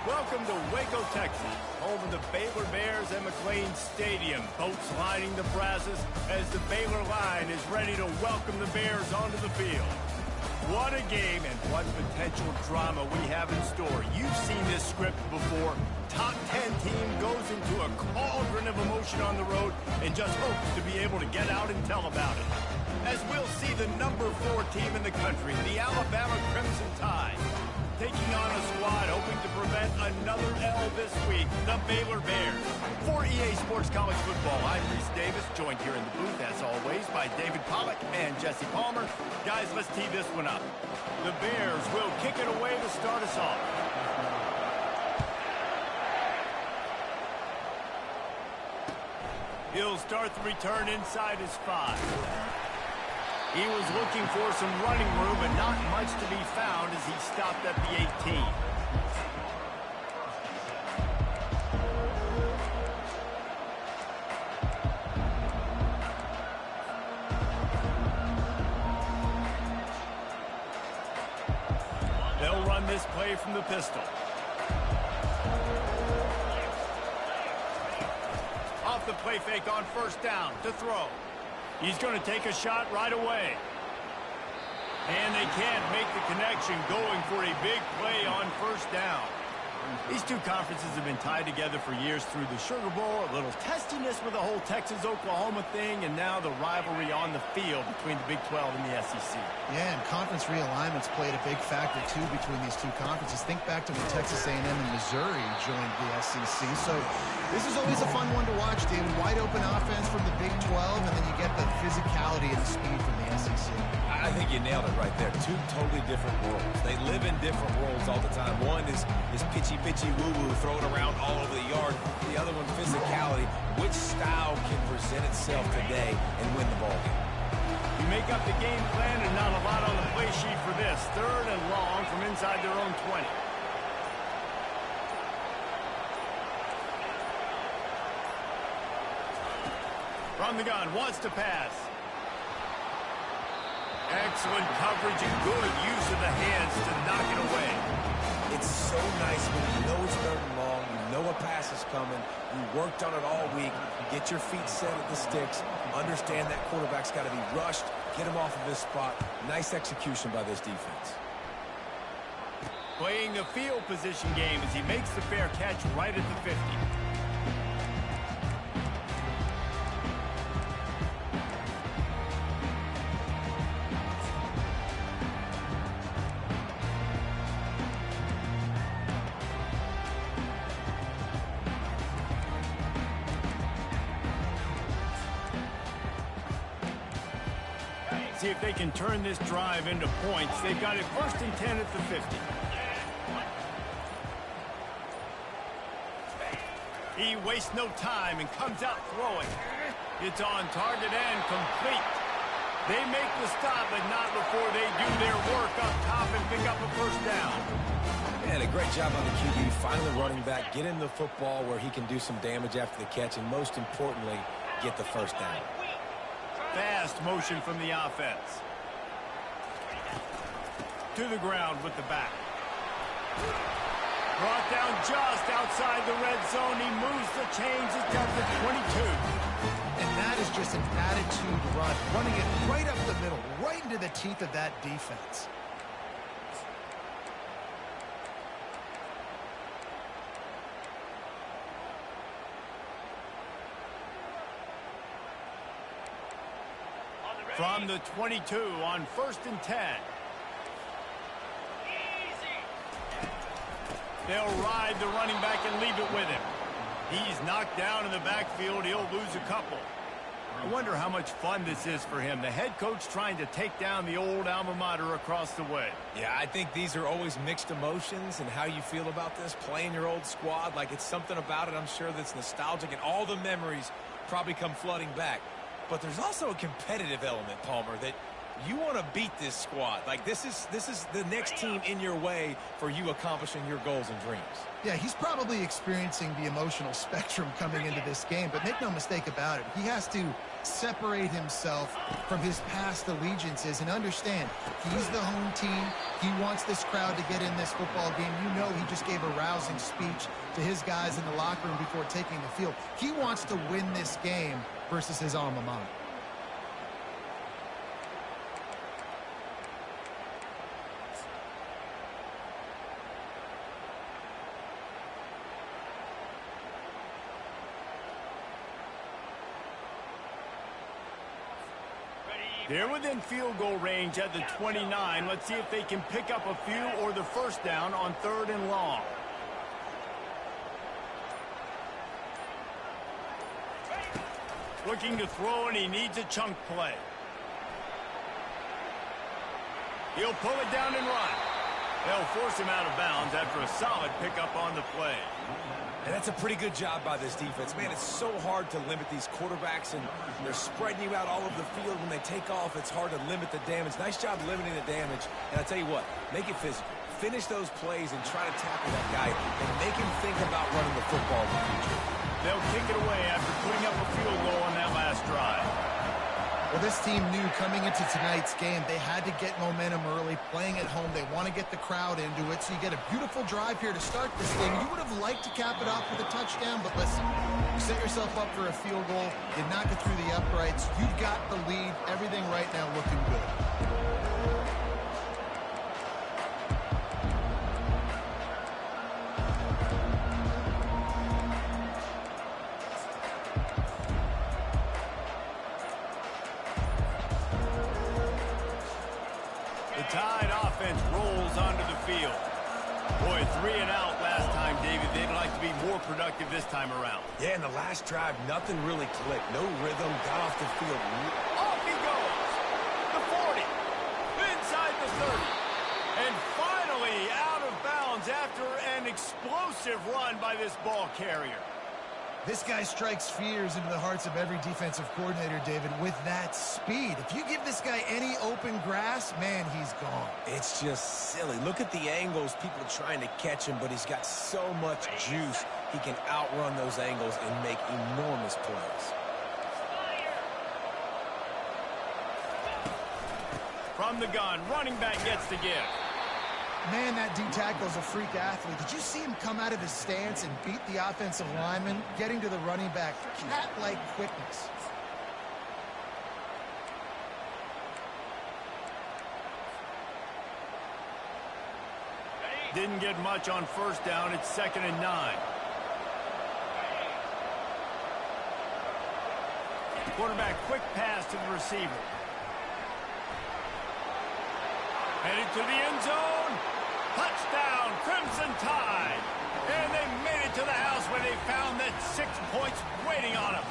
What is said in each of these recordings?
Welcome to Waco, Texas, home of the Baylor Bears and McLean Stadium. Boats lining the Brazos as the Baylor line is ready to welcome the Bears onto the field. What a game and what potential drama we have in store. You've seen this script before. Top 10 team goes into a cauldron of emotion on the road and just hopes to be able to get out and tell about it. As we'll see the number 4 team in the country, the Alabama Crimson Tide, taking on a squad hoping to prevent another L this week, the Baylor Bears. For EA Sports College Football, I'm Reese Davis, joined here in the booth, as always, by David Pollack and Jesse Palmer. Guys, let's tee this one up. The Bears will kick it away to start us off. He'll start the return inside his 5. He was looking for some running room, but not much to be found as he stopped at the 18. They'll run this play from the pistol. Off the play fake on first down to throw. He's going to take a shot right away. And they can't make the connection, going for a big play on first down. These two conferences have been tied together for years through the Sugar Bowl, a little testiness with the whole Texas-Oklahoma thing, and now the rivalry on the field between the Big 12 and the SEC. Yeah, and conference realignments played a big factor, too, between these two conferences. Think back to when Texas A&M and Missouri joined the SEC. So this is always a fun one to watch, David. Wide open offense from the Big 12, and then you get the physicality and the speed from the SEC. I think you nailed it right there. Two totally different worlds. They live in different worlds all the time. One is pitchy, woo-woo, throw it around all over the yard. The other one, physicality. Which style can present itself today and win the ball game? You make up the game plan and not a lot on the play sheet for this. 3rd and long from inside their own 20. From the gun, wants to pass. Excellent coverage and good use of the hands to knock it away. It's so nice when you know it's 3rd and long, you know a pass is coming, you worked on it all week, get your feet set at the sticks, understand that quarterback's got to be rushed, get him off of this spot. Nice execution by this defense. Playing the field position game as he makes the fair catch right at the 50. See if they can turn this drive into points. They've got it 1st and 10 at the 50. He wastes no time and comes out throwing. It's on target and complete. They make the stop, but not before they do their work up top and pick up a 1st down. And a great job on the QB, finally running back, get him the football where he can do some damage after the catch, and most importantly, get the 1st down. Fast motion from the offense. To the ground with the back. Brought down just outside the red zone. He moves the chains. It's down to 22. And that is just an attitude run, running it right up the middle, right into the teeth of that defense. From the 22 on 1st and 10. They'll ride the running back and leave it with him. He's knocked down in the backfield. He'll lose a couple. I wonder how much fun this is for him. The head coach trying to take down the old alma mater across the way. Yeah, I think these are always mixed emotions and how you feel about this, playing your old squad. Like, it's something about it, I'm sure, that's nostalgic, and all the memories probably come flooding back. But there's also a competitive element, Palmer, that You want to beat this squad. Like, this is the next team in your way for you accomplishing your goals and dreams. Yeah, he's probably experiencing the emotional spectrum coming into this game, but make no mistake about it, he has to separate himself from his past allegiances and understand he's the home team. He wants this crowd to get in this football game. You know, he just gave a rousing speech to his guys in the locker room before taking the field. He wants to win this game versus his alma mater. They're within field goal range at the 29. Let's see if they can pick up a few or the first down on 3rd and long. Looking to throw, and he needs a chunk play. He'll pull it down and run. They'll force him out of bounds after a solid pickup on the play. And that's a pretty good job by this defense. Man, it's so hard to limit these quarterbacks, and they're spreading you out all over the field. When they take off, it's hard to limit the damage. Nice job limiting the damage. And I tell you what, make it physical. Finish those plays and try to tackle that guy and make him think about running the football in the future. They'll kick it away after putting up a field goal on that last drive. Well, this team knew coming into tonight's game they had to get momentum early, playing at home. They want to get the crowd into it, so you get a beautiful drive here to start this game. You would have liked to cap it off with a touchdown, but listen, you set yourself up for a field goal, you knock it through the uprights, you've got the lead, everything right now looking good. Tide offense rolls onto the field. Boy, 3 and out last time, David. They'd like to be more productive this time around. Yeah, in the last drive, nothing really clicked. No rhythm, got off the field. Off he goes. The 40. Inside the 30. And finally out of bounds after an explosive run by this ball carrier. This guy strikes fears into the hearts of every defensive coordinator, David, with that speed. If you give this guy any open grass, man, he's gone. It's just silly. Look at the angles, people trying to catch him, but he's got so much juice. He can outrun those angles and make enormous plays. From the gun, running back gets the give. Man, that D-tackle's a freak athlete. Did you see him come out of his stance and beat the offensive lineman, getting to the running back? Cat-like quickness. Didn't get much on first down. It's 2nd and 9. Quarterback, quick pass to the receiver. Headed to the end zone. Touchdown, Crimson Tide. And they made it to the house where they found that 6 points waiting on them.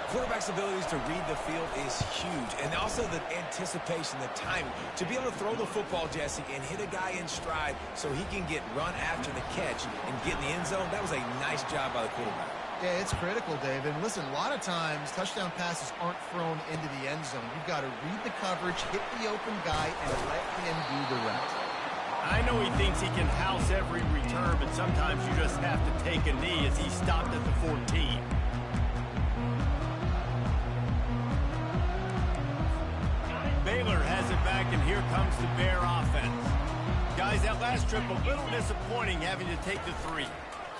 Quarterback's abilities to read the field is huge. And also the anticipation, the timing. To be able to throw the football, Jesse, and hit a guy in stride so he can get run after the catch and get in the end zone, that was a nice job by the quarterback. Yeah, it's critical, David. Listen, a lot of times touchdown passes aren't thrown into the end zone. You've got to read the coverage, hit the open guy, and let him do the rest. I know he thinks he can house every return, but sometimes you just have to take a knee as he stopped at the 14. Baylor has it back, and here comes the Bear offense. Guys, that last trip a little disappointing having to take the 3.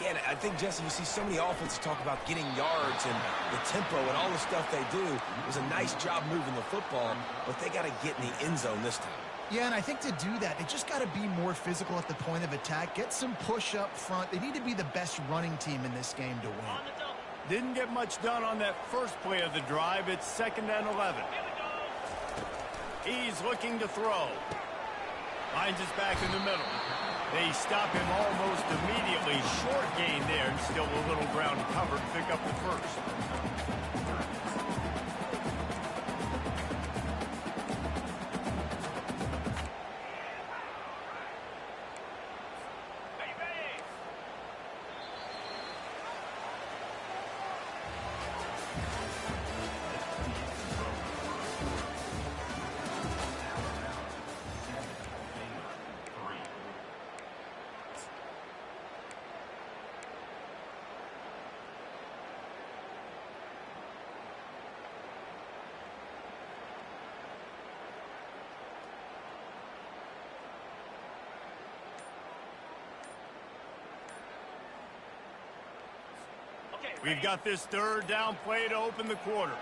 Yeah, and I think, Jesse, you see so many offenses talk about getting yards and the tempo and all the stuff they do. It was a nice job moving the football, but they got to get in the end zone this time. Yeah, and I think to do that, they just got to be more physical at the point of attack, get some push up front. They need to be the best running team in this game to win. Didn't get much done on that first play of the drive. It's 2nd and 11. He's looking to throw. Finds his back in the middle. They stop him almost immediately. Short gain there, and still a little ground covered. Pick up the first. We've got this third down play to open the quarter.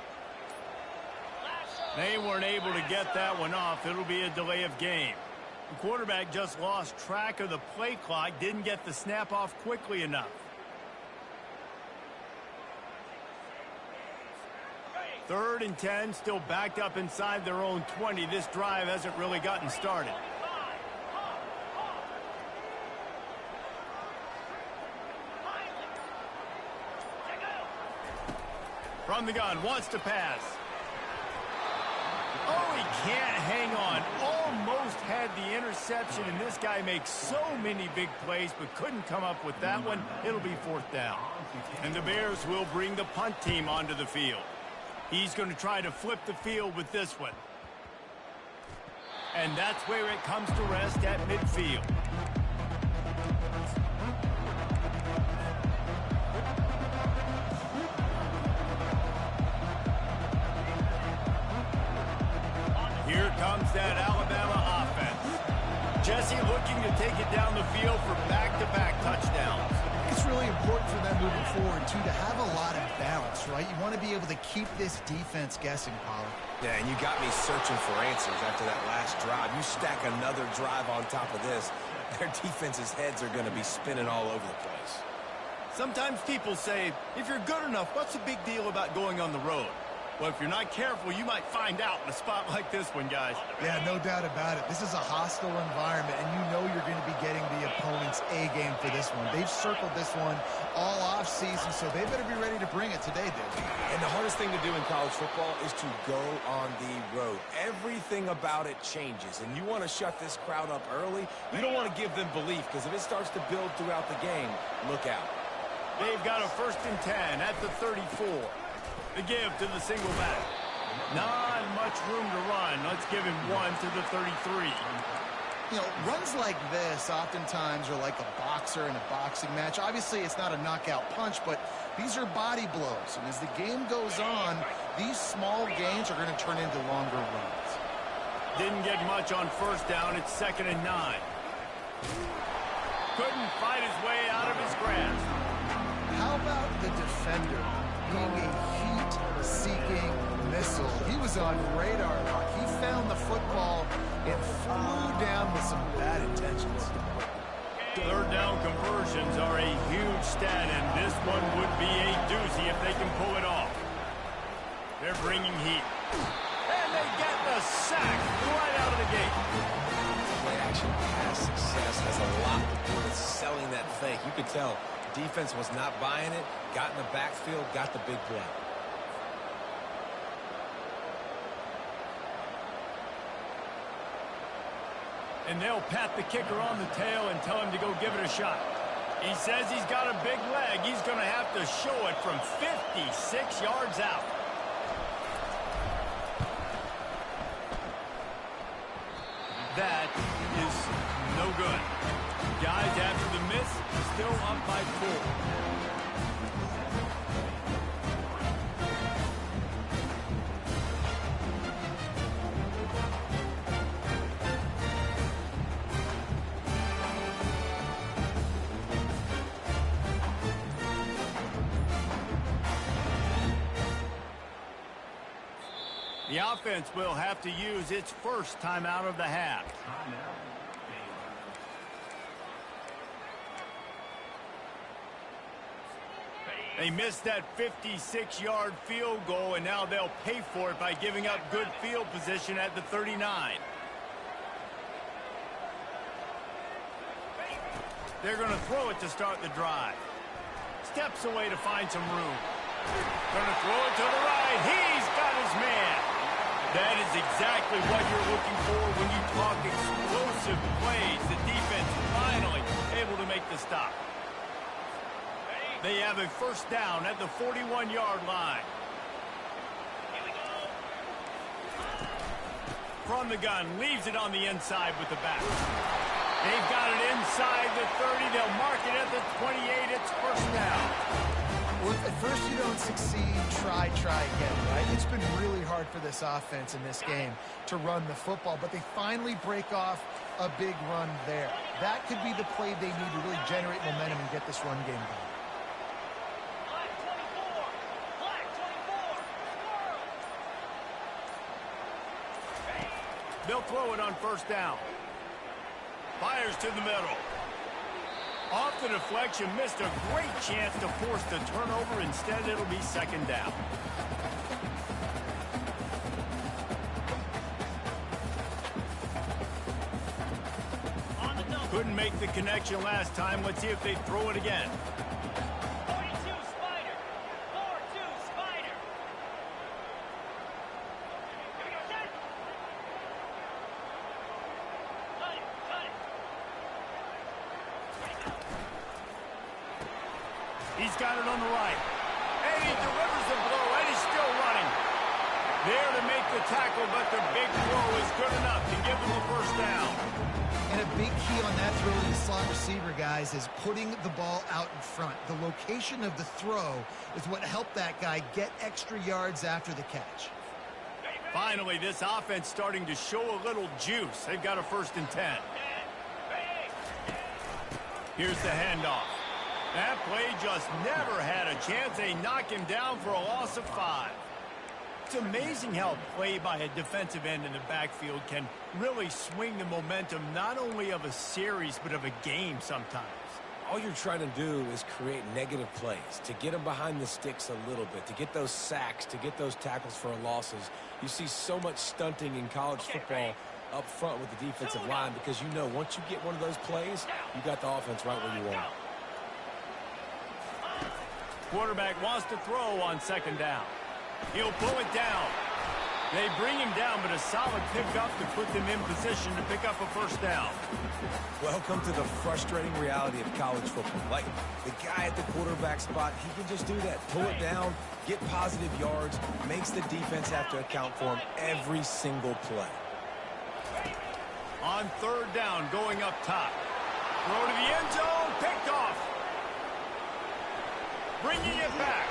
They weren't able to get that one off. It'll be a delay of game. The quarterback just lost track of the play clock, didn't get the snap off quickly enough. Third and 10, still backed up inside their own 20. This drive hasn't really gotten started. From the gun, wants to pass. Oh, he can't hang on. Almost had the interception, and this guy makes so many big plays, but couldn't come up with that one. It'll be fourth down. And the Bears will bring the punt team onto the field. He's going to try to flip the field with this one. And that's where it comes to rest at midfield. Here comes that Alabama offense. Jesse looking to take it down the field for back-to-back touchdowns. It's really important for them moving forward, too, to have a lot of balance, right? You want to be able to keep this defense guessing, Pollard. Yeah, and you got me searching for answers after that last drive. You stack another drive on top of this, their defense's heads are going to be spinning all over the place. Sometimes people say, if you're good enough, what's the big deal about going on the road? Well, if you're not careful, you might find out in a spot like this one, guys. Yeah, no doubt about it. This is a hostile environment, and you know you're going to be getting the opponent's A-game for this one. They've circled this one all off-season, so they better be ready to bring it today, Dave. And the hardest thing to do in college football is to go on the road. Everything about it changes, and you want to shut this crowd up early. You don't want to give them belief, because if it starts to build throughout the game, look out. They've got a 1st and 10 at the 34. The give to the single back. Not much room to run. Let's give him one to the 33. You know, runs like this oftentimes are like a boxer in a boxing match. Obviously, it's not a knockout punch, but these are body blows. And as the game goes on, these small gains are going to turn into longer runs. Didn't get much on 1st down. It's 2nd and 9. Couldn't fight his way out of his grasp. How about the defender being a heat-seeking missile? He was on radar lock. He found the football and flew down with some bad intentions. 3rd down conversions are a huge stat, and this one would be a doozy if they can pull it off. They're bringing heat. And they get the sack right out of the gate. Play action pass success has a lot to do with selling that fake. You could tell defense was not buying it, got in the backfield, got the big play. And they'll pat the kicker on the tail and tell him to go give it a shot. He says he's got a big leg. He's going to have to show it from 56 yards out. That is no good. Guys, after the miss, still up by 4. The offense will have to use its first timeout of the half. They missed that 56-yard field goal, and now they'll pay for it by giving up good field position at the 39. They're going to throw it to start the drive. Steps away to find some room. Going to throw it to the right. He's got his man. That is exactly what you're looking for when you talk explosive plays. The defense finally able to make the stop. They have a 1st down at the 41-yard line. From the gun, leaves it on the inside with the back. They've got it inside the 30. They'll mark it at the 28. It's 1st down. Well, if at first you don't succeed, try again, right? It's been really hard for this offense in this game to run the football, but they finally break off a big run there. That could be the play they need to really generate momentum and get this run game going. They'll throw it on first down. Fires to the middle. Off the deflection, missed a great chance to force the turnover. Instead, it'll be second down. Couldn't make the connection last time. Let's see if they throw it again. 42 Spider. 4-2 Spider. Here we go, set. Cut it, cut it. Ready, go. He's got it on the right. And he delivers the blow, and he's still running. There to make the tackle, but the big throw is good enough to give him the first down. And a big key on that throw to the slot receiver, guys, is putting the ball out in front. The location of the throw is what helped that guy get extra yards after the catch. Finally, this offense starting to show a little juice. They've got a 1st and 10. Here's the handoff. That play just never had a chance. They knock him down for a loss of 5. It's amazing how play by a defensive end in the backfield can really swing the momentum not only of a series but of a game sometimes. All you're trying to do is create negative plays, to get them behind the sticks a little bit, to get those sacks, to get those tackles for losses. You see so much stunting in college football up front with the defensive line because you know once you get one of those plays, you got the offense right where you want it. Quarterback wants to throw on 2nd down. He'll pull it down. They bring him down, but a solid pickup to put them in position to pick up a 1st down. Welcome to the frustrating reality of college football. Like, the guy at the quarterback spot, he can just do that. Pull it down, get positive yards, makes the defense have to account for him every single play. On 3rd down, going up top. Throw to the end zone, picked off. Bringing it back.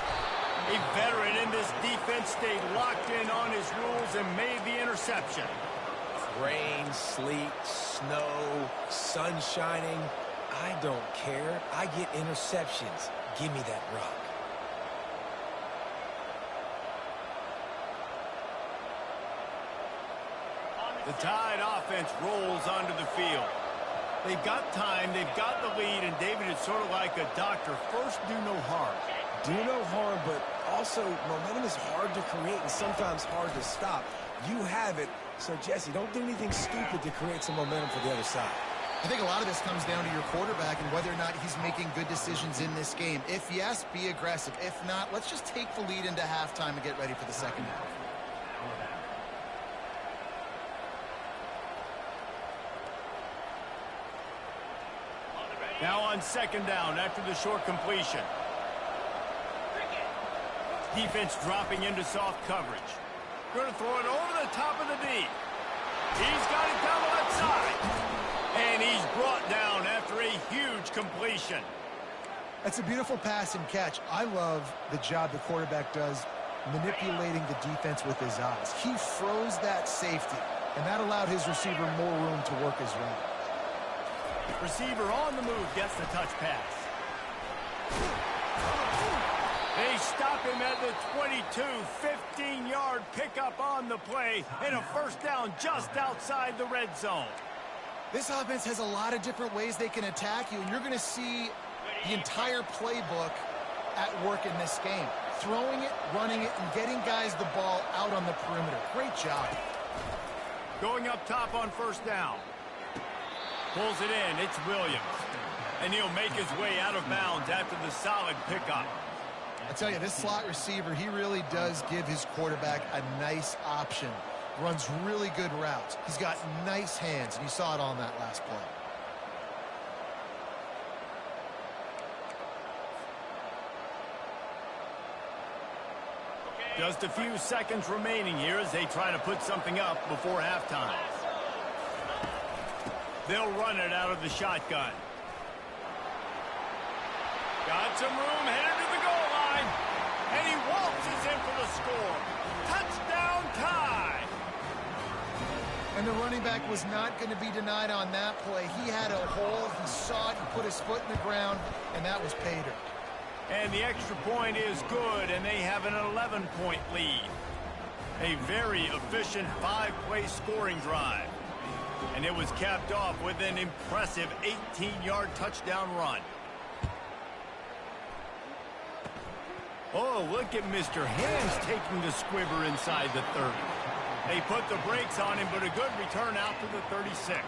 A veteran in this defense stayed locked in on his rules and made the interception. Rain, sleet, snow, sun shining. I don't care. I get interceptions. Give me that rock. The Tide offense rolls onto the field. They've got time, they've got the lead, and David, it's sort of like a doctor. First, do no harm. Do no harm, but also momentum is hard to create and sometimes hard to stop. You have it, so Jesse, don't do anything stupid to create some momentum for the other side. I think a lot of this comes down to your quarterback and whether or not he's making good decisions in this game. If yes, be aggressive. If not, let's just take the lead into halftime and get ready for the second half. Now on 2nd down after the short completion. Defense dropping into soft coverage. Going to throw it over the top of the D. He's got it down the left side. And he's brought down after a huge completion. That's a beautiful pass and catch. I love the job the quarterback does manipulating the defense with his eyes. He froze that safety, and that allowed his receiver more room to work his route. Receiver on the move gets the touch pass. They stop him at the 22, 15-yard pickup on the play, and a 1st down just outside the red zone. This offense has a lot of different ways they can attack you, and you're going to see the entire playbook at work in this game. Throwing it, running it, and getting guys the ball out on the perimeter. Great job. Going up top on 1st down. Pulls it in. It's Williams. And he'll make his way out of bounds after the solid pickup. I tell you, this slot receiver, he really does give his quarterback a nice option. Runs really good routes. He's got nice hands, and you saw it on that last play. Just a few seconds remaining here as they try to put something up before halftime. They'll run it out of the shotgun. Got some room, headed to the goal line. And he waltzes in for the score. Touchdown Tide. And the running back was not going to be denied on that play. He had a hole, he saw it, he put his foot in the ground, and that was pay dirt. And the extra point is good, and they have an 11-point lead. A very efficient 5-play scoring drive. And it was capped off with an impressive 18-yard touchdown run. Oh, look at Mr. Hands taking the squibber inside the 30. They put the brakes on him, but a good return out to the 36.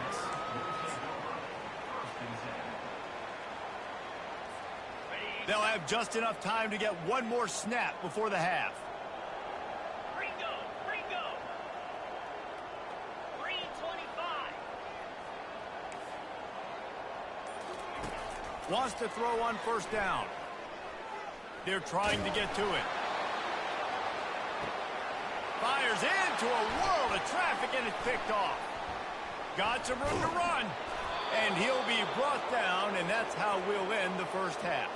They'll have just enough time to get one more snap before the half. Ringo, Ringo. Green 25. Wants to throw on first down. They're trying to get to it. Fires into a world of traffic, and it's picked off. Got some room to run. And he'll be brought down, and that's how we'll end the first half.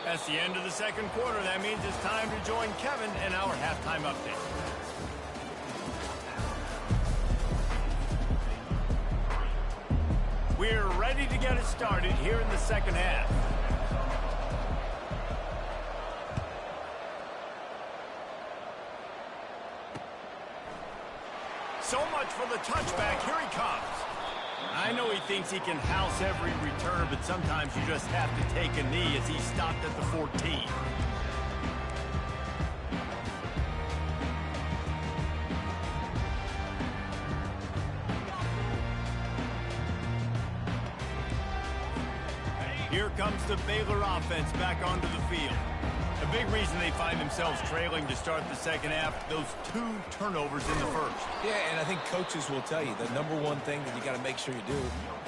That's the end of the second quarter. That means it's time to join Kevin in our halftime update. We're ready to get it started here in the second half. So much for the touchback. Here he comes. I know he thinks he can house every return, but sometimes you just have to take a knee as he stopped at the 14. Here comes the Baylor offense back onto the field. A big reason they find themselves trailing to start the second half, those 2 turnovers in the first. Yeah, and I think coaches will tell you the number one thing that you got to make sure you do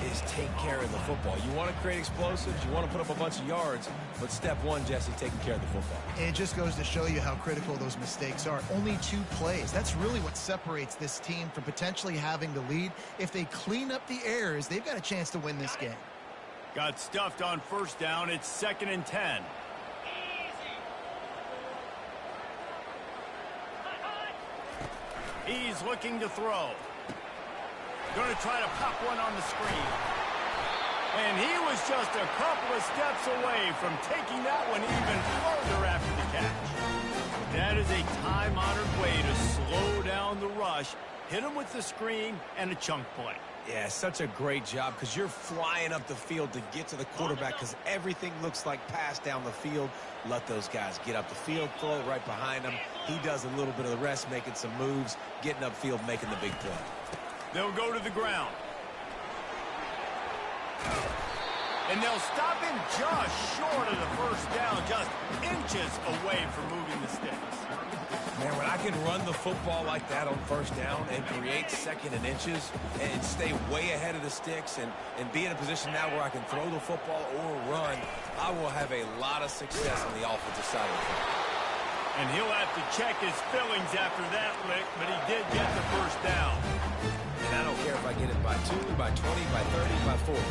is take care of the football. You want to create explosives, you want to put up a bunch of yards, but step one, Jesse, taking care of the football. And it just goes to show you how critical those mistakes are. Only 2 plays. That's really what separates this team from potentially having the lead. If they clean up the errors, they've got a chance to win this game. Got stuffed on first down. It's 2nd and 10. He's looking to throw. Going to try to pop one on the screen. And he was just a couple of steps away from taking that one even further after the catch. That is a time-honored way to slow down the rush, hit him with the screen, and a chunk play. Yeah, such a great job because you're flying up the field to get to the quarterback because everything looks like pass down the field. Let those guys get up the field, throw it right behind him. He does a little bit of the rest, making some moves, getting upfield, making the big play. They'll go to the ground. And they'll stop him just short of the first down, just inches away from moving the sticks. Man, when I can run the football like that on first down and create 2nd and inches and stay way ahead of the sticks and be in a position now where I can throw the football or run, I will have a lot of success on the offensive side of the football. And he'll have to check his fillings after that lick, but he did get the first down. And I don't care if I get it by 2, by 20, by 30, by 40.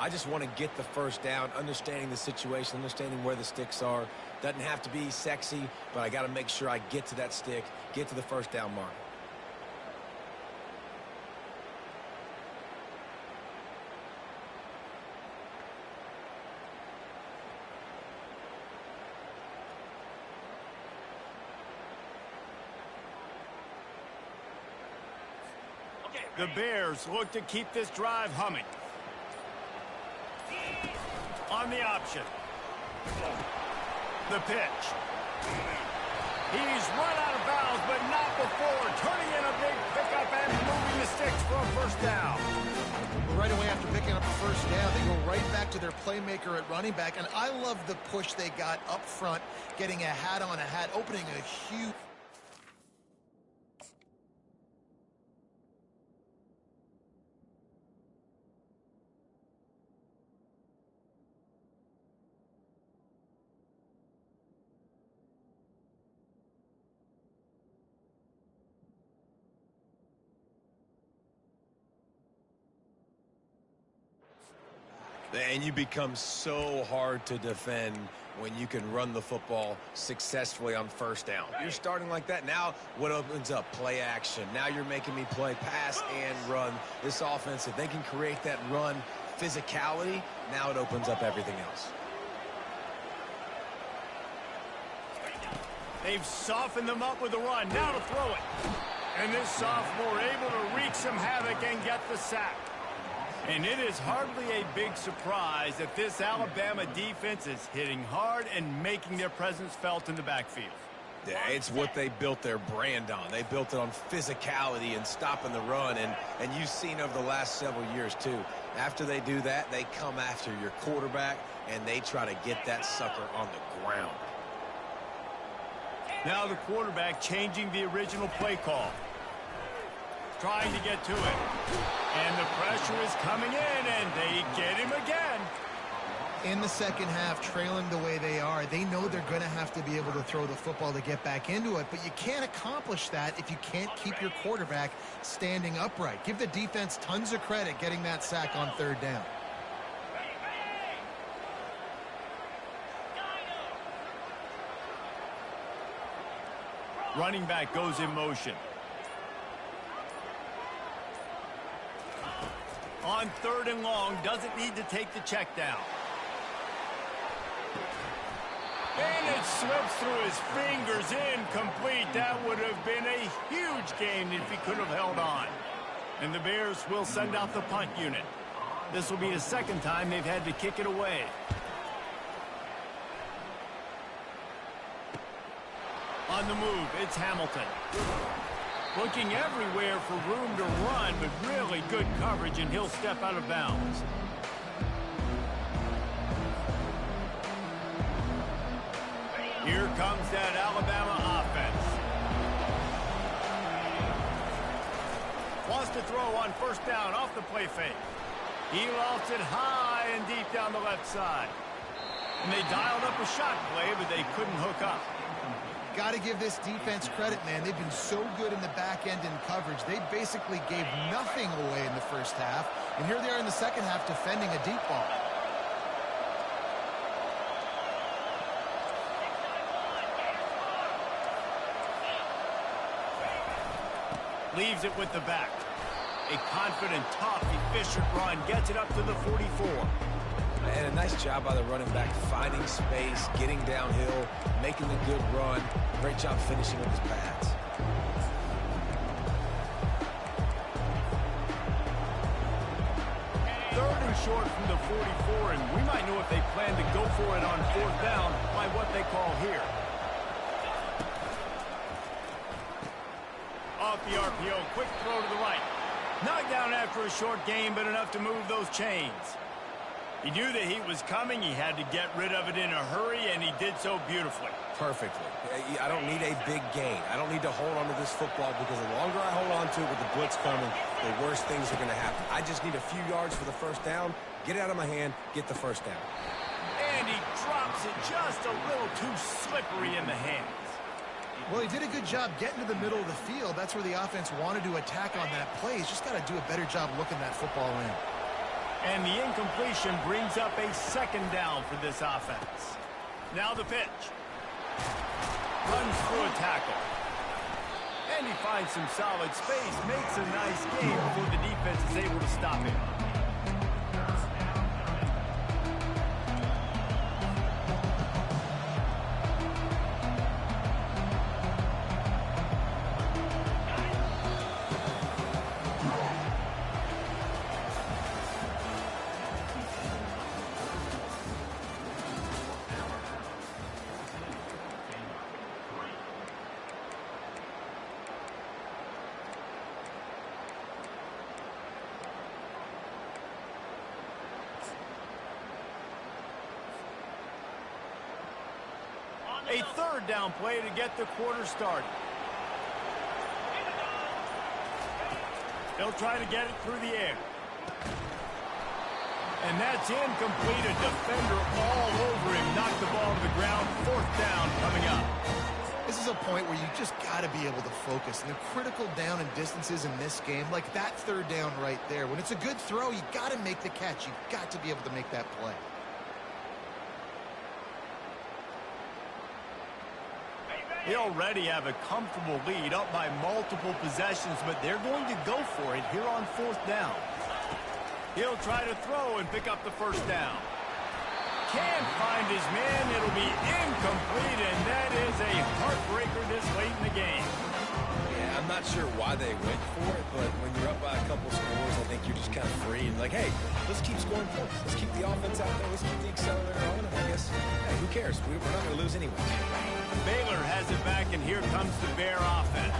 I just want to get the first down, understanding the situation, understanding where the sticks are. Doesn't have to be sexy, but I got to make sure I get to that stick, get to the first down mark. The Bears look to keep this drive humming. On the option. The pitch. He's run out of bounds, but not before turning in a big pickup and moving the sticks for a first down. Right away after picking up the first down, they go right back to their playmaker at running back. And I love the push they got up front, getting a hat on a hat, opening a huge... And you become so hard to defend when you can run the football successfully on first down. You're starting like that. Now what opens up? Play action. Now you're making me play pass and run. This offense, if they can create that run physicality, now it opens up everything else. They've softened them up with a run. Now to throw it. And this sophomore able to wreak some havoc and get the sack. And it is hardly a big surprise that this Alabama defense is hitting hard and making their presence felt in the backfield. Yeah, it's what they built their brand on. They built it on physicality and stopping the run, and you've seen over the last several years, too. After they do that, they come after your quarterback, and they try to get that sucker on the ground. Now the quarterback changing the original play call. Trying to get to it. And the pressure is coming in, and they get him again. In the second half, trailing the way they are, they know they're going to have to be able to throw the football to get back into it, but you can't accomplish that if you can't keep your quarterback standing upright. Give the defense tons of credit getting that sack on third down. Running back goes in motion. On third and long, doesn't need to take the check down. And it slips through his fingers, incomplete. That would have been a huge gain if he could have held on. And the Bears will send out the punt unit. This will be the second time they've had to kick it away. On the move, it's Hamilton. Looking everywhere for room to run, but really good coverage, and he'll step out of bounds. Here comes that Alabama offense. Wants to throw on first down off the play fake. He lost it high and deep down the left side. And they dialed up a shot play, but they couldn't hook up. Got to give this defense credit, man. They've been so good in the back end in coverage. They basically gave nothing away in the first half. And here they are in the second half defending a deep ball. Leaves it with the back. A confident, tough, efficient run gets it up to the 44. And a nice job by the running back, finding space, getting downhill, making the good run. Great job finishing with his pads. Third and short from the 44, and we might know if they plan to go for it on fourth down by what they call here. Off the RPO, quick throw to the right. Knocked down after a short gain, but enough to move those chains. He knew the heat was coming. He had to get rid of it in a hurry, and he did so beautifully. Perfectly. I don't need a big gain. I don't need to hold on to this football because the longer I hold on to it with the blitz coming, the worse things are going to happen. I just need a few yards for the first down, get it out of my hand, get the first down. And he drops it just a little too slippery in the hands. Well, he did a good job getting to the middle of the field. That's where the offense wanted to attack on that play. He's just got to do a better job looking that football in. And the incompletion brings up a second down for this offense. Now the pitch. Runs through a tackle. And he finds some solid space. Makes a nice game before the defense is able to stop him. A third down play to get the quarter started. They'll try to get it through the air. And that's incomplete. A defender all over him. Knocked the ball to the ground. Fourth down coming up. This is a point where you just got to be able to focus. And the critical down and distances in this game, like that third down right there. When it's a good throw, you got to make the catch. You've got to be able to make that play. They already have a comfortable lead, up by multiple possessions, but they're going to go for it here on fourth down. He'll try to throw and pick up the first down. Can't find his man. It'll be incomplete, and that is a heartbreaker this late in the game. Yeah, I'm not sure why they went for it, but when you're up by a couple scores, I think you're just kind of free and like, hey, let's keep scoring points. Let's keep the offense out there. Let's keep the accelerator on, and I guess, hey, who cares? We're not going to lose anyway. Baylor has it back, and here comes the Bear offense.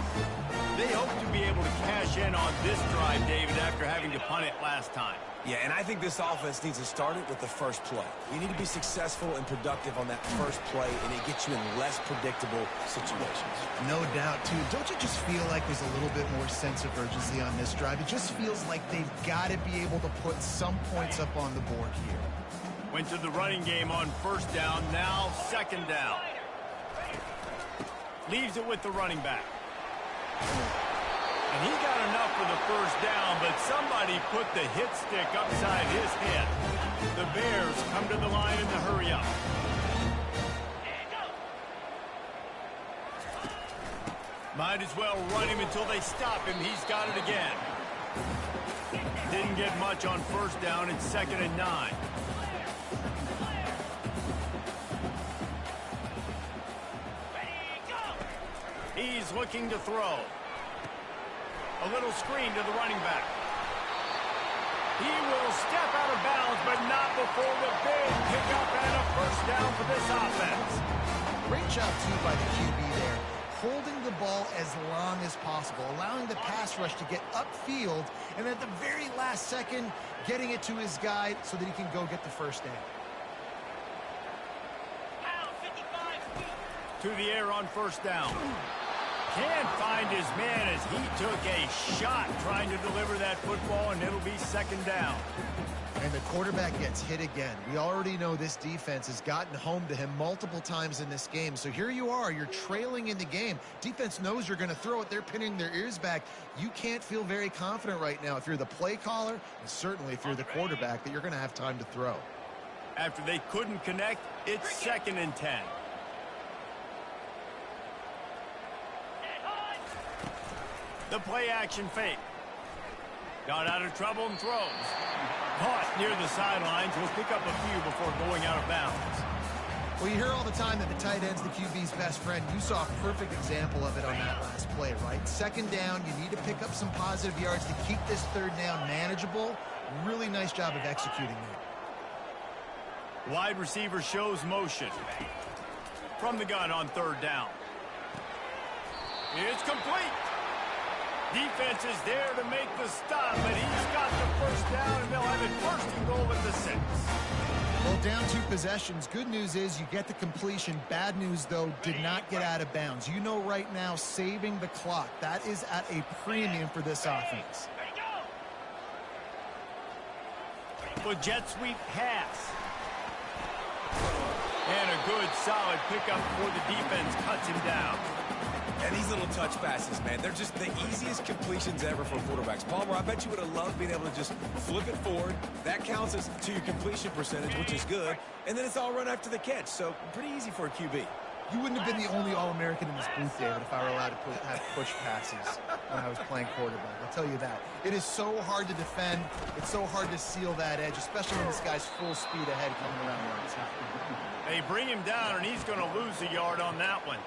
They hope to be able to cash in on this drive, David, after having to punt it last time. Yeah, and I think this offense needs to start it with the first play. You need to be successful and productive on that first play, and it gets you in less predictable situations. No doubt, too. Don't you just feel like there's a little bit more sense of urgency on this drive? It just feels like they've got to be able to put some points up on the board here. Went to the running game on first down, now second down. Leaves it with the running back. And he got enough for the first down, but somebody put the hit stick upside his head. The Bears come to the line in the hurry up. Might as well run him until they stop him. He's got it again. Didn't get much on first down. It's 2nd and 9. He's looking to throw. A little screen to the running back. He will step out of bounds, but not before the big pickup and a first down for this offense. Great job, too, by the QB there. Holding the ball as long as possible, allowing the pass rush to get upfield, and at the very last second, getting it to his guy so that he can go get the first down. To the air on first down. Can't find his man as he took a shot trying to deliver that football, and it'll be 2nd down. And the quarterback gets hit again. We already know this defense has gotten home to him multiple times in this game. So here you are, you're trailing in the game. Defense knows you're going to throw it. They're pinning their ears back. You can't feel very confident right now if you're the play caller, and certainly if you're the quarterback, that you're going to have time to throw. After they couldn't connect, it's 2nd and 10. The play action fake. Got out of trouble and throws. Caught near the sidelines. Will pick up a few before going out of bounds. Well, you hear all the time that the tight end's the QB's best friend. You saw a perfect example of it on that last play, right? 2nd down, you need to pick up some positive yards to keep this 3rd down manageable. Really nice job of executing that. Wide receiver shows motion. From the gun on 3rd down. It's complete. Defense is there to make the stop, but he's got the first down, and they'll have it 1st and goal at the 6. Well, down 2 possessions. Good news is you get the completion. Bad news, though, did not get out of bounds. You know right now, saving the clock. That is at a premium for this offense. The jet sweep pass. And a good, solid pickup before the defense cuts him down. And these little touch passes, man, they're just the easiest completions ever for quarterbacks. Palmer, I bet you would have loved being able to just flip it forward. That counts as to your completion percentage, which is good. And then it's all run after the catch, so pretty easy for a QB. You wouldn't have been the only All-American in this booth, David, if I were allowed to have push passes when I was playing quarterback. I'll tell you that. It is so hard to defend. It's so hard to seal that edge, especially when this guy's full speed ahead coming around the outside. They bring him down, and he's going to lose a yard on that one.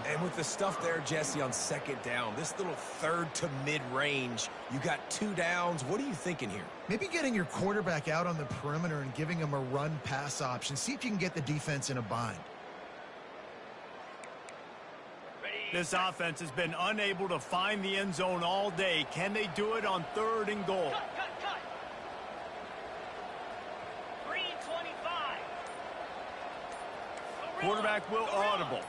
And with the stuff there, Jesse, on 2nd down, this little 3rd to mid-range, you got 2 downs. What are you thinking here? Maybe getting your quarterback out on the perimeter and giving him a run-pass option. See if you can get the defense in a bind. This offense has been unable to find the end zone all day. Can they do it on 3rd and goal? Cut. 3:25. Quarterback will audible.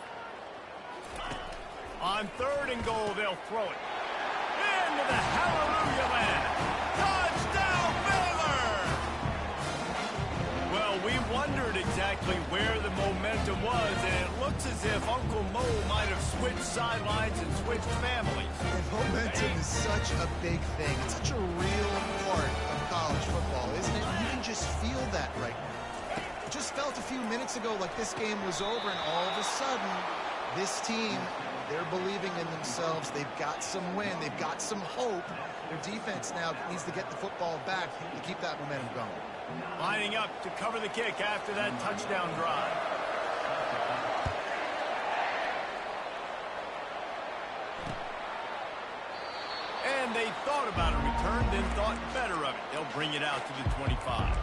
On 3rd and goal, they'll throw it. Into the hallelujah land. Touchdown, Baylor! Well, we wondered exactly where the momentum was, and it looks as if Uncle Mo might have switched sidelines and switched families. And momentum is such a big thing. It's such a real part of college football, isn't it? You can just feel that right now. It just felt a few minutes ago like this game was over, and all of a sudden, this team, they're believing in themselves. They've got some win. They've got some hope. Their defense now needs to get the football back to keep that momentum going. Lining up to cover the kick after that touchdown drive. And they thought about a return, then thought better of it. They'll bring it out to the 25.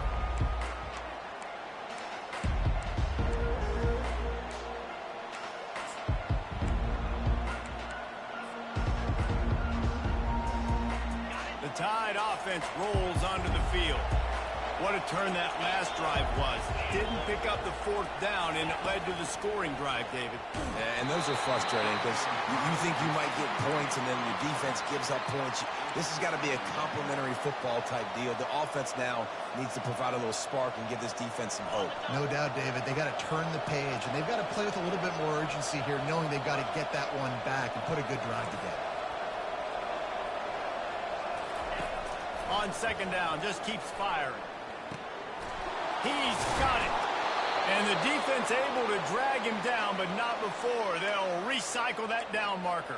The Tide offense rolls onto the field. What a turn that last drive was. Didn't pick up the fourth down, and it led to the scoring drive, David. And those are frustrating because you think you might get points, and then your defense gives up points. This has got to be a complementary football type deal. The offense now needs to provide a little spark and give this defense some hope. No doubt, David. They got to turn the page, and they've got to play with a little bit more urgency here, knowing they've got to get that one back and put a good drive together. On second down, just keeps firing. He's got it. And the defense able to drag him down, but not before. They'll recycle that down marker.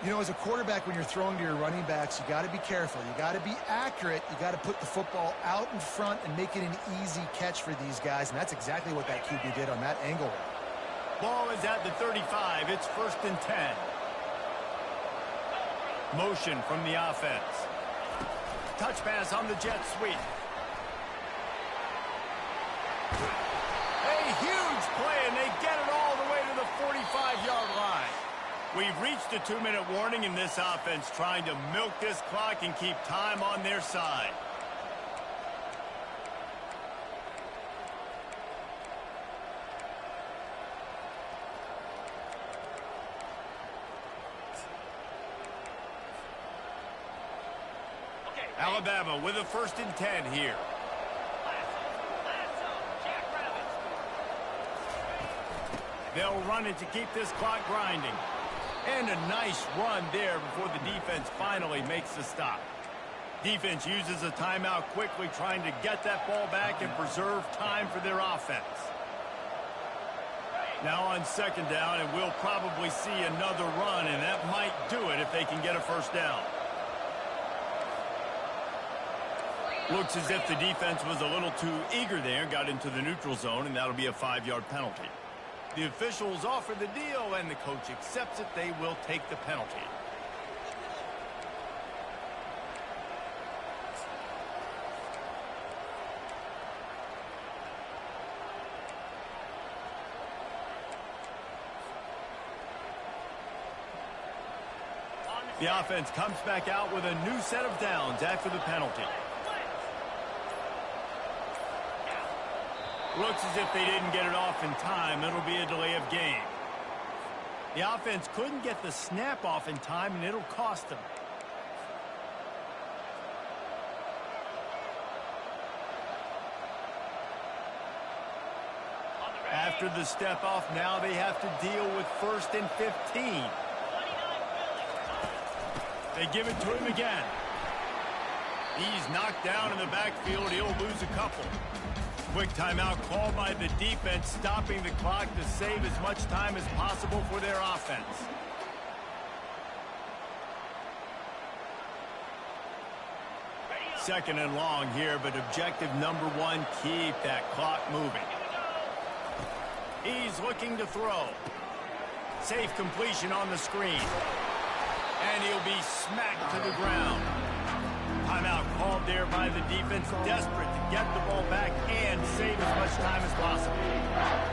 You know, as a quarterback, when you're throwing to your running backs, you got to be careful. You got to be accurate. You got to put the football out in front and make it an easy catch for these guys, and that's exactly what that QB did on that angle route. Ball is at the 35. It's 1st and 10. Motion from the offense. Touch pass on the jet sweep. A huge play, and they get it all the way to the 45-yard line. We've reached a 2-minute warning in this offense, trying to milk this clock and keep time on their side. Alabama with a 1st and 10 here. They'll run it to keep this clock grinding. And a nice run there before the defense finally makes the stop. Defense uses a timeout quickly, trying to get that ball back and preserve time for their offense. Now on second down, and we'll probably see another run, and that might do it if they can get a 1st down. Looks as if the defense was a little too eager there, got into the neutral zone, and that'll be a 5-yard penalty. The officials offer the deal, and the coach accepts it. They will take the penalty. The offense comes back out with a new set of downs after the penalty. Looks as if they didn't get it off in time. It'll be a delay of game. The offense couldn't get the snap off in time, and it'll cost them. After the step off, now they have to deal with 1st and 15. They give it to him again. He's knocked down in the backfield. He'll lose a couple. Quick timeout called by the defense, stopping the clock to save as much time as possible for their offense. Second and long here, but objective number 1, keep that clock moving. He's looking to throw. Safe completion on the screen. And he'll be smacked to the ground. Timeout called there by the defense, desperate to get the ball back and save as much time as possible.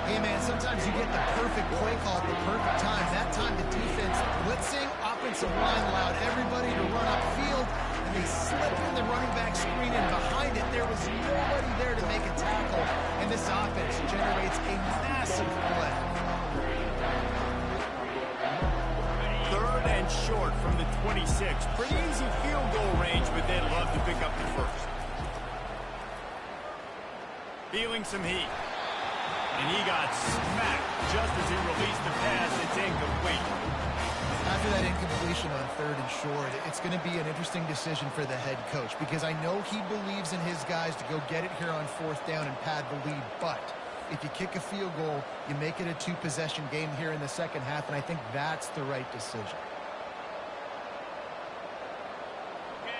Hey, man, sometimes you get the perfect play call at the perfect time. That time the defense blitzing, offensive line allowed everybody to run upfield, and they slipped in the running back screen, and behind it there was nobody there to make a tackle, and this offense generates a massive play. 3rd and short from the 26. Pretty easy field goal range, but they'd love to pick up the 1st. Feeling some heat. And he got smacked just as he released the pass. It's incomplete. After that incompletion on 3rd and short, it's going to be an interesting decision for the head coach, because I know he believes in his guys to go get it here on 4th down and pad the lead, but if you kick a field goal, you make it a 2-possession game here in the second half, and I think that's the right decision.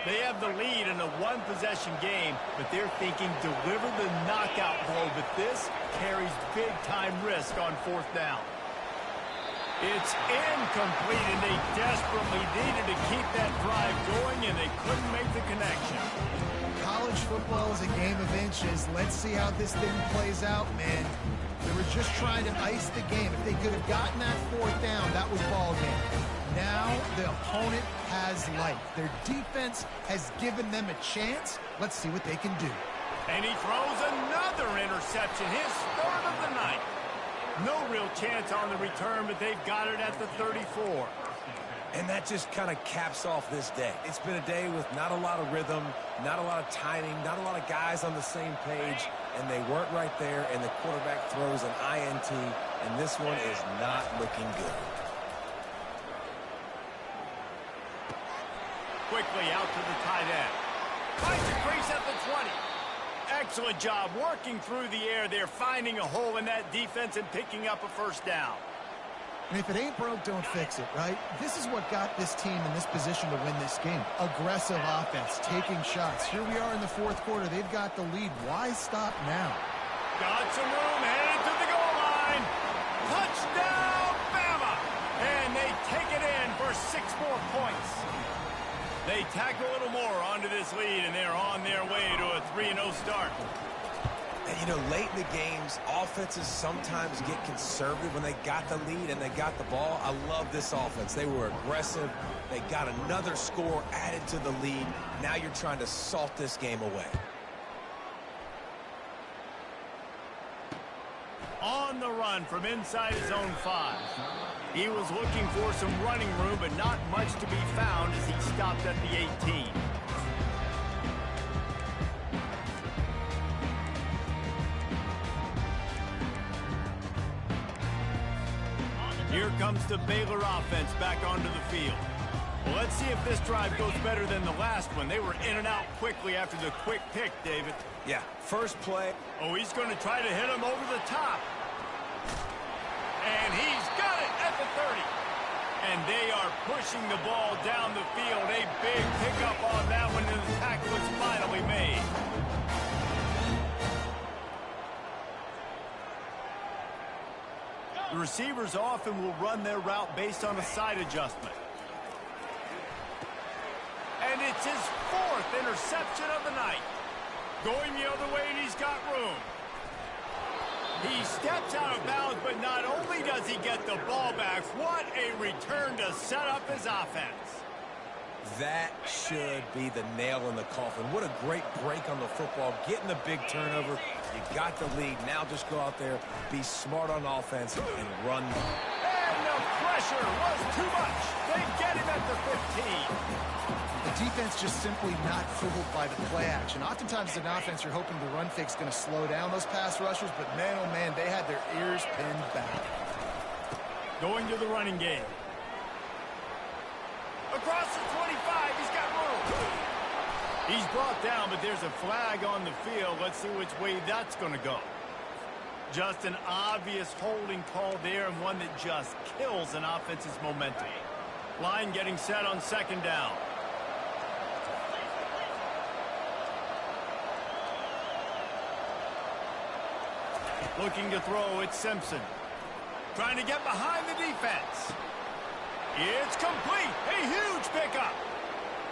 They have the lead in a one-possession game, but they're thinking deliver the knockout blow, but this carries big-time risk on fourth down. It's incomplete, and they desperately needed to keep that drive going, and they couldn't make the connection. College football is a game of inches. Let's see how this thing plays out, man. They were just trying to ice the game. If they could have gotten that fourth down, that was ball game. Now the opponent has life. Their defense has given them a chance. Let's see what they can do. And he throws another interception, his third of the night. No real chance on the return, but they've got it at the 34. And that just kind of caps off this day. It's been a day with not a lot of rhythm, not a lot of timing, not a lot of guys on the same page, and they weren't right there, and the quarterback throws an INT, and this one is not looking good. Quickly out to the tight end. Finds a crease at the 20. Excellent job working through the air there, finding a hole in that defense and picking up a first down. And if it ain't broke, don't fix it, right? This is what got this team in this position to win this game. Aggressive offense, taking shots. Here we are in the fourth quarter. They've got the lead. Why stop now? Got some room, headed to the goal line. Touchdown, Bama! And they take it in for 6 more points. They tack a little more onto this lead, and they're on their way to a 3-0 start. And, you know, late in the games, offenses sometimes get conservative when they got the lead and they got the ball. I love this offense. They were aggressive. They got another score added to the lead. Now you're trying to salt this game away. On the run from inside his own 5. He was looking for some running room, but not much to be found as he stopped at the 18. Here comes the Baylor offense back onto the field. Well, let's see if this drive goes better than the last one. They were in and out quickly after the quick pick, David. Yeah, first play. Oh, he's going to try to hit him over the top. And he's got it at the 30. And they are pushing the ball down the field. A big pickup on that one, and the tackle is finally made. The receivers often will run their route based on a side adjustment. And it's his 4th interception of the night. Going the other way, and he's got room. He steps out of bounds, but not only does he get the ball back, what a return to set up his offense. That should be the nail in the coffin. What a great break on the football. Getting the big turnover. You got the lead. Now just go out there, be smart on offense, and run. And the pressure was too much. They get him at the 15. The defense just simply not fooled by the play action. Oftentimes, as an offense, you're hoping the run fake's going to slow down those pass rushers, but man, oh man, they had their ears pinned back. Going to the running game. Across the 25, he's got room. He's brought down, but there's a flag on the field. Let's see which way that's going to go. Just an obvious holding call there, and one that just kills an offense's momentum. Line getting set on 2nd down. Looking to throw, it's Simpson. Trying to get behind the defense. It's complete. A huge pickup.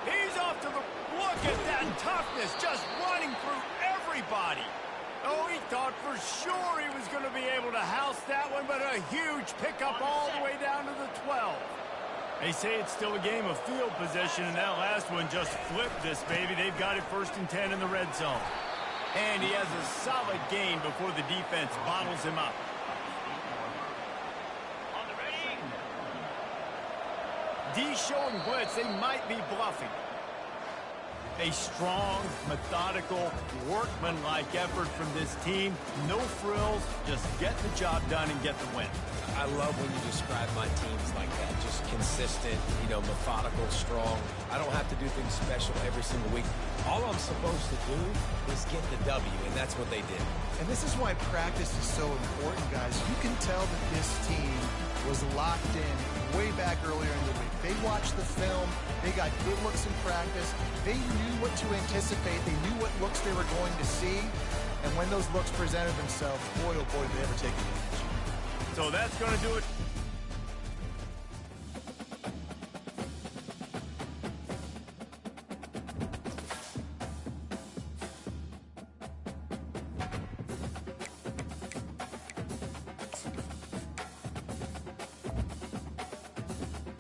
He's off to the... Look at that toughness, just running through everybody. Oh, he thought for sure he was going to be able to house that one, but a huge pickup all the way down to the 12. They say it's still a game of field position, and that last one just flipped this baby. They've got it 1st and 10 in the red zone. And he has a solid gain before the defense bottles him up. D showing blitz, they might be bluffing. A strong, methodical, workman-like effort from this team. No frills, just get the job done and get the win. I love when you describe my teams like that. Just consistent, you know, methodical, strong. I don't have to do things special every single week. All I'm supposed to do is get the W, and that's what they did. And this is why practice is so important, guys. You can tell that this team was locked in way back earlier in the week. They watched the film. They got good looks in practice. They knew what to anticipate. They knew what looks they were going to see. And when those looks presented themselves, boy, oh boy, did they ever take advantage. So that's going to do it